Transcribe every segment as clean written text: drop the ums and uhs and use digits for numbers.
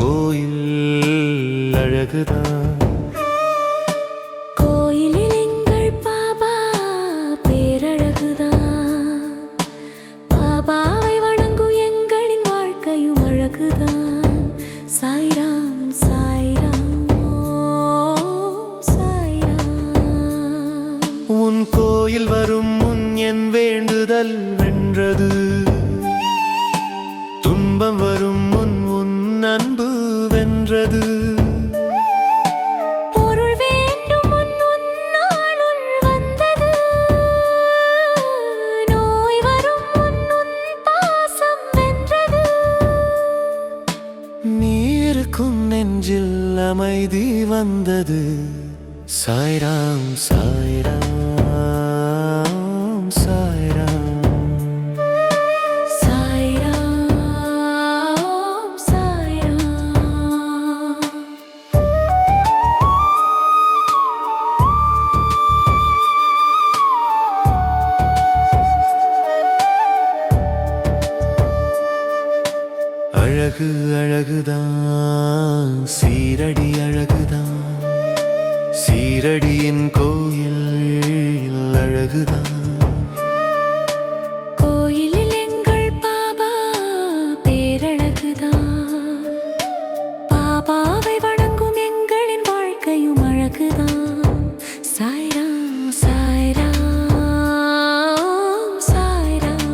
கோயில் அழகுதான். கோயிலில் எங்கள் பாபா பேரழகுதான். பாபாவை வணங்கும் எங்களின் வாழ்க்கையும் அழகுதான். சாய்ராம் சாய்ராம் சாய்ராம். உன் கோயில் வரும் முன் என் வேண்டுதல் வென்றது. துன்பம் வரும் முன் உன் அன்பு வென்றது. பொருள் வேண்டும் முன் உன்னாளுள் வந்தது. நோய் வரும் முன் உன் பாசம் வென்றது. நீருக்கும் நெஞ்சில் அமைதி வந்தது. சாய்ராம் சாய்ராம் சாய்ராம். அழகு அழகுதான், சீரடி அழகுதான். சீரடியின் கோயில் அழகுதான். கோயிலில் எங்கள் பாபா பேரழகுதான். பாபாவை வணங்கும் எங்களின் வாழ்க்கையும் அழகுதான். சாய்ராம் சாய்ராம் சாய்ராம்.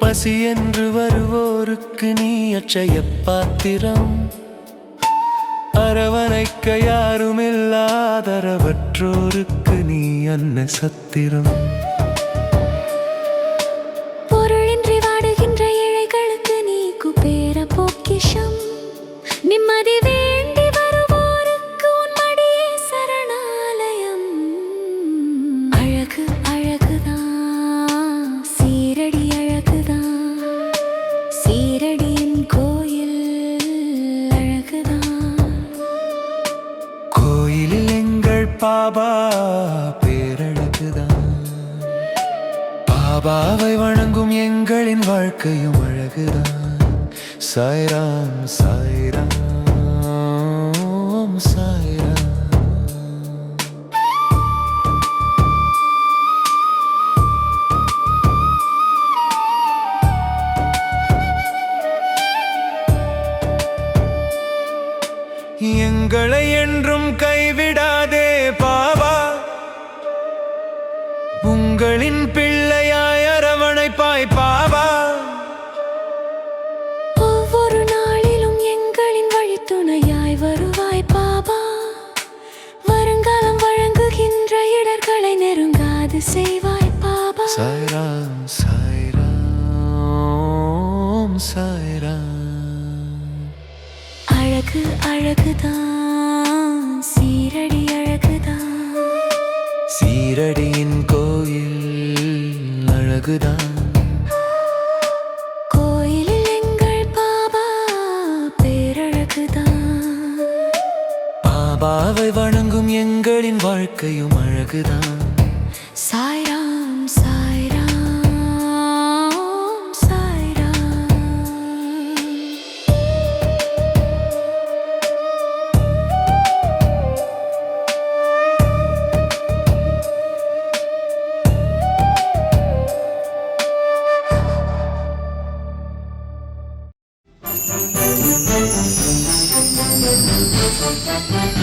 பசி என்று வருவோருக்கு நீ அட்சய பாத்திரம். அரவணைக்க யாருமில்லாதரவற்றோருக்கு நீ அன்ன சத்திரம். பொருளின்றி வாடுகின்ற ஏழைகளுக்கு நீ குபேர பொக்கிஷம். நிம்மதி வேண்டி வருவோருக்கு உன் மடியே சரணாலயம். அழகு அழகுதான், சீரடி அழகுதான். சீரடியின் கோயில் அழகுதான். கோயிலில் எங்கள் பாபா பேரழகுதான். பாபாவை வணங்கும் எங்களின் வாழ்க்கையும் அழகுதான். சாய்ராம் சாய்ராம் சாய்ராம். எங்களை என்றும் கைவிடாதே பாபா. உங்களின் பிள்ளையாய் அரவணைப்பாய் பாபா. ஒவ்வொரு நாளிலும் எங்களின் வழித்துணையாய் வருவாய் பாபா. வருங்காலம் வழங்குகின்ற இடர்களை நெருங்காது செய்வாய் பாபா. சாய்ராம் சாய்ராம் சாய்ராம். அழகு அழகுதான், சீரடி அழகுதான். சீரடியின் கோயில் அழகுதான். கோயிலில் எங்கள் பாபா பேரழகுதான். பாபாவை வணங்கும் எங்களின் வாழ்க்கையும் அழகுதான். சாய்ராம் சாய்ராம் சாய்ராம். Thank you.